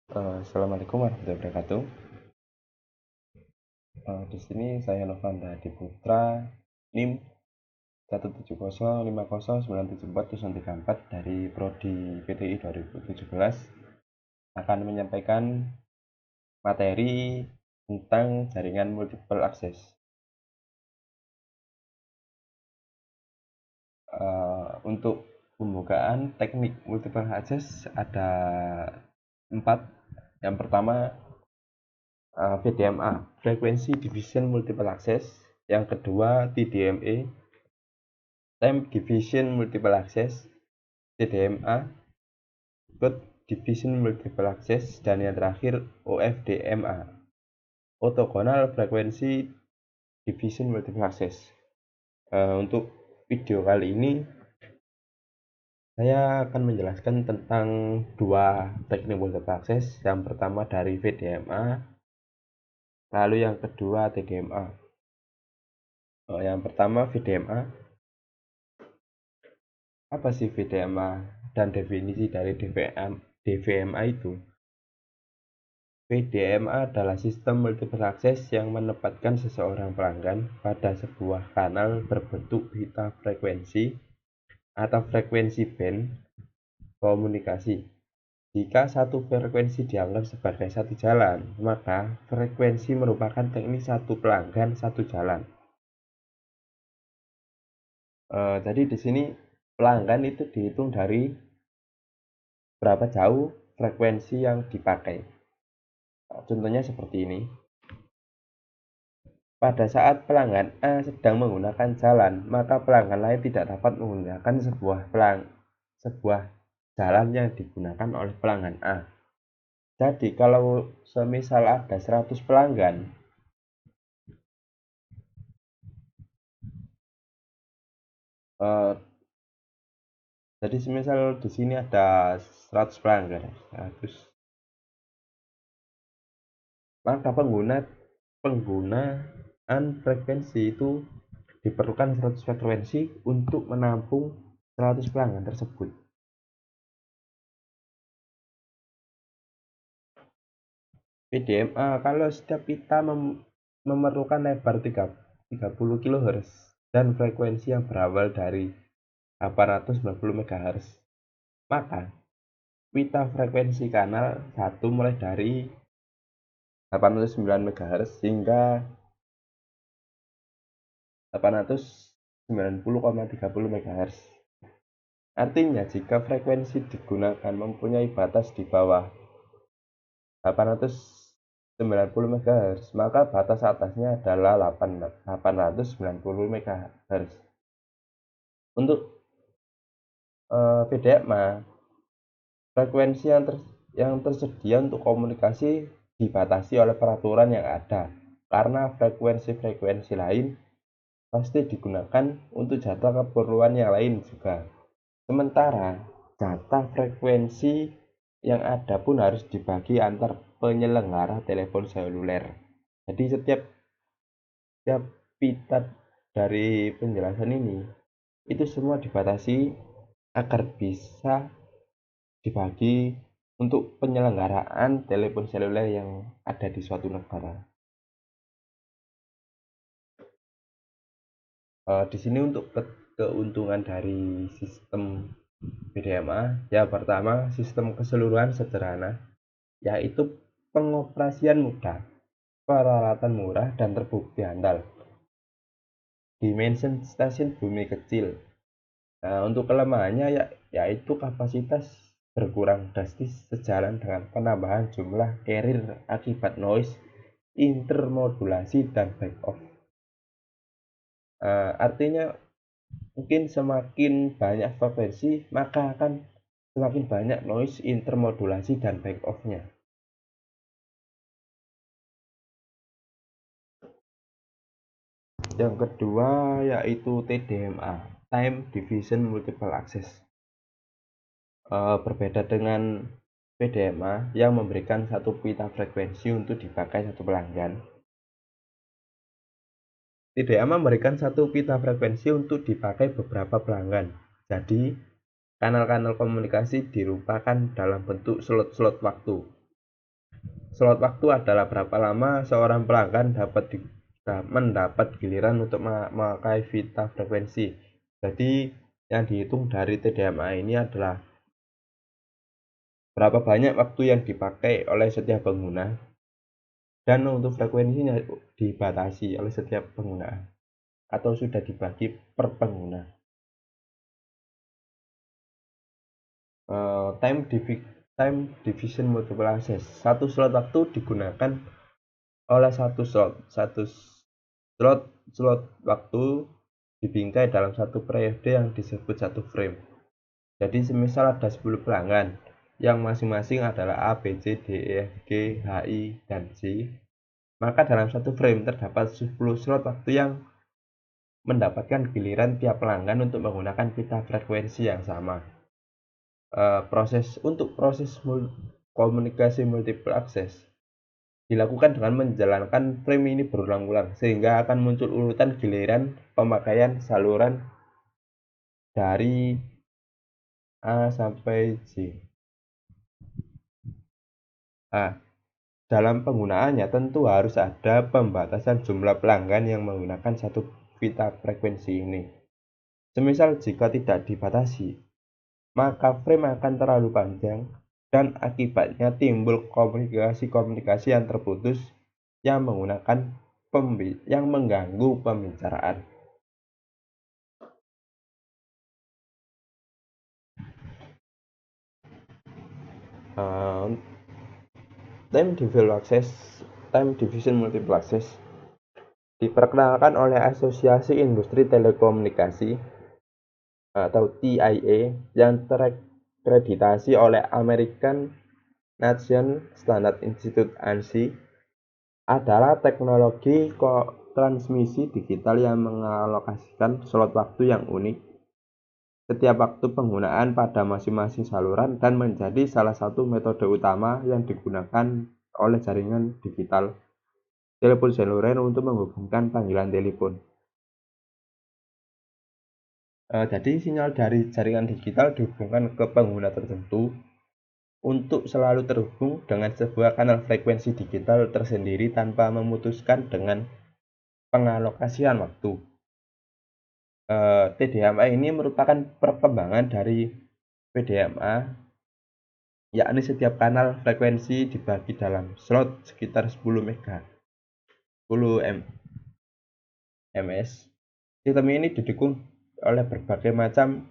Assalamualaikum warahmatullahi wabarakatuh. Di sini saya Novanda Diputra, NIM 1705090974034 dari Prodi PTI 2017 akan menyampaikan materi tentang jaringan multiple access. Untuk pembukaan teknik multiple access ada 4. Yang pertama, VDMA, Frequency Division Multiple Access. Yang kedua, TDMA, Time Division Multiple Access. TDMA, Code Division Multiple Access. Dan yang terakhir, OFDMA, Orthogonal Frequency Division Multiple Access. Untuk video kali ini saya akan menjelaskan tentang dua teknik multiple access. Yang pertama dari VDMA, lalu yang kedua TDMA. Yang pertama VDMA. Apa sih VDMA dan definisi dari DVMA itu? VDMA adalah sistem multiple access yang menempatkan seseorang pelanggan pada sebuah kanal berbentuk pita frekuensi atau frekuensi band komunikasi. Jika satu frekuensi dianggap sebagai satu jalan, maka frekuensi merupakan teknik satu pelanggan satu jalan. Jadi di sini pelanggan itu dihitung dari berapa jauh frekuensi yang dipakai. Contohnya seperti ini. Pada saat pelanggan A sedang menggunakan jalan, maka pelanggan lain tidak dapat menggunakan sebuah jalan yang digunakan oleh pelanggan A. Jadi kalau semisal ada 100 pelanggan, jadi semisal di sini ada 100 pelanggan, maka penggunaan frekuensi itu diperlukan 100 frekuensi untuk menampung 100 pelanggan tersebut. VDMA, kalau setiap pita memerlukan lebar 30 kHz dan frekuensi yang berawal dari 890 MHz, maka pita frekuensi kanal 1 mulai dari 809 MHz hingga 890,30 MHz. Artinya, jika frekuensi digunakan mempunyai batas di bawah 890 MHz, maka batas atasnya adalah 890 MHz. Untuk VDMA, frekuensi yang tersedia untuk komunikasi dibatasi oleh peraturan yang ada, karena frekuensi-frekuensi lain pasti digunakan untuk jatah keperluan yang lain juga. Sementara jatah frekuensi yang ada pun harus dibagi antar penyelenggara telepon seluler. Jadi setiap pita dari penjelasan ini itu semua dibatasi agar bisa dibagi untuk penyelenggaraan telepon seluler yang ada di suatu negara. Di sini untuk keuntungan dari sistem VDMA, yang pertama, sistem keseluruhan sederhana, yaitu pengoperasian mudah, peralatan murah dan terbukti handal. Dimension stasiun bumi kecil. Untuk kelemahannya yaitu kapasitas berkurang drastis sejalan dengan penambahan jumlah carrier akibat noise, intermodulasi, dan back off. Artinya mungkin semakin banyak frekuensi, maka akan semakin banyak noise, intermodulasi, dan back off-nya. Yang kedua yaitu TDMA, Time Division Multiple Access. Berbeda dengan VDMA yang memberikan satu pita frekuensi untuk dipakai satu pelanggan, TDMA memberikan satu pita frekuensi untuk dipakai beberapa pelanggan. Jadi kanal-kanal komunikasi dirupakan dalam bentuk slot-slot waktu. slot waktu adalah berapa lama seorang pelanggan mendapat giliran untuk memakai pita frekuensi. Jadi yang dihitung dari TDMA ini adalah berapa banyak waktu yang dipakai oleh setiap pengguna, dan untuk frekuensinya dibatasi oleh setiap penggunaan atau sudah dibagi per pengguna. Time division multiple access. Satu slot waktu digunakan oleh slot waktu dibingkai dalam satu periode yang disebut satu frame. Jadi semisal ada 10 pelanggan yang masing-masing adalah A, B, C, D, E, F, G, H, I, dan C, maka dalam satu frame terdapat 10 slot waktu yang mendapatkan giliran tiap pelanggan untuk menggunakan pita frekuensi yang sama. Proses komunikasi multiple access dilakukan dengan menjalankan frame ini berulang-ulang, sehingga akan muncul urutan giliran pemakaian saluran dari A sampai Z. Dalam penggunaannya tentu harus ada pembatasan jumlah pelanggan yang menggunakan satu pita frekuensi ini. Semisal jika tidak dibatasi, maka frame akan terlalu panjang dan akibatnya timbul komunikasi yang terputus yang mengganggu pembicaraan. Time division multiple access diperkenalkan oleh Asosiasi Industri Telekomunikasi atau TIA yang terakreditasi oleh American National Standard Institute (ANSI), adalah teknologi transmisi digital yang mengalokasikan slot waktu yang unik setiap waktu penggunaan pada masing-masing saluran dan menjadi salah satu metode utama yang digunakan oleh jaringan digital telepon seluler untuk menghubungkan panggilan telepon. Jadi sinyal dari jaringan digital dihubungkan ke pengguna tertentu untuk selalu terhubung dengan sebuah kanal frekuensi digital tersendiri tanpa memutuskan dengan pengalokasian waktu. TDMA ini merupakan perkembangan dari PDMA, yakni setiap kanal frekuensi dibagi dalam slot sekitar 10 ms. Sistem ini didukung oleh berbagai macam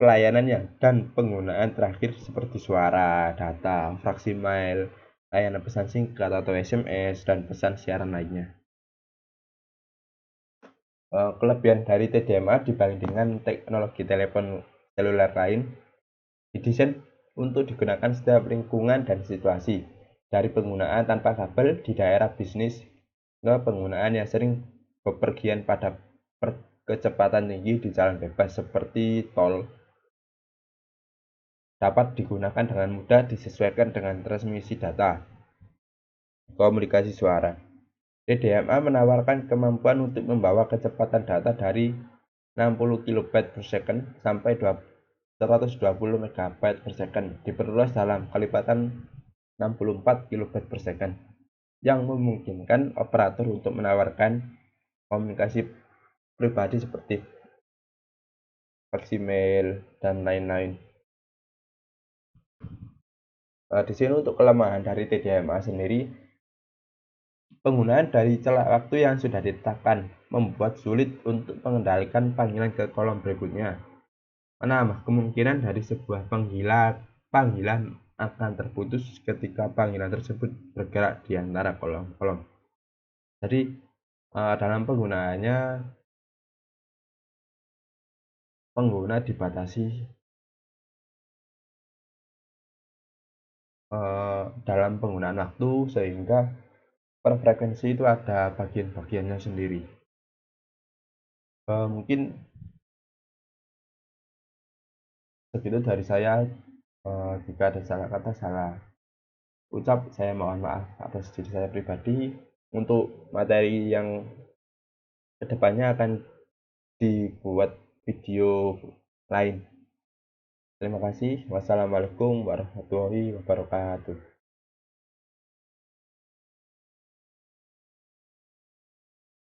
pelayanan dan penggunaan terakhir seperti suara, data, fraksi mail, layanan pesan singkat atau SMS, dan pesan siaran lainnya. Kelebihan dari TDMA dibandingkan teknologi telepon seluler lain, didesain untuk digunakan setiap lingkungan dan situasi, dari penggunaan tanpa kabel di daerah bisnis ke penggunaan yang sering bepergian pada kecepatan tinggi di jalan bebas seperti tol. Dapat digunakan dengan mudah disesuaikan dengan transmisi data. Komunikasi suara. TDMA menawarkan kemampuan untuk membawa kecepatan data dari 60 kB per second sampai 120 MB per second, diperluas dalam kelipatan 64 kB per second, yang memungkinkan operator untuk menawarkan komunikasi pribadi seperti fax email dan lain-lain. Di sini untuk kelemahan dari TDMA sendiri, penggunaan dari celah waktu yang sudah ditetapkan membuat sulit untuk mengendalikan panggilan ke kolom berikutnya. Menambah kemungkinan dari sebuah panggilan akan terputus ketika panggilan tersebut bergerak di antara kolom-kolom. Jadi dalam penggunaannya, pengguna dibatasi dalam penggunaan waktu, sehingga per frekuensi itu ada bagian-bagiannya sendiri. Mungkin segitu dari saya. Jika ada salah kata, salah ucap, saya mohon maaf atas diri saya pribadi. Untuk materi yang kedepannya akan dibuat video lain. Terima kasih. Wassalamualaikum warahmatullahi wabarakatuh.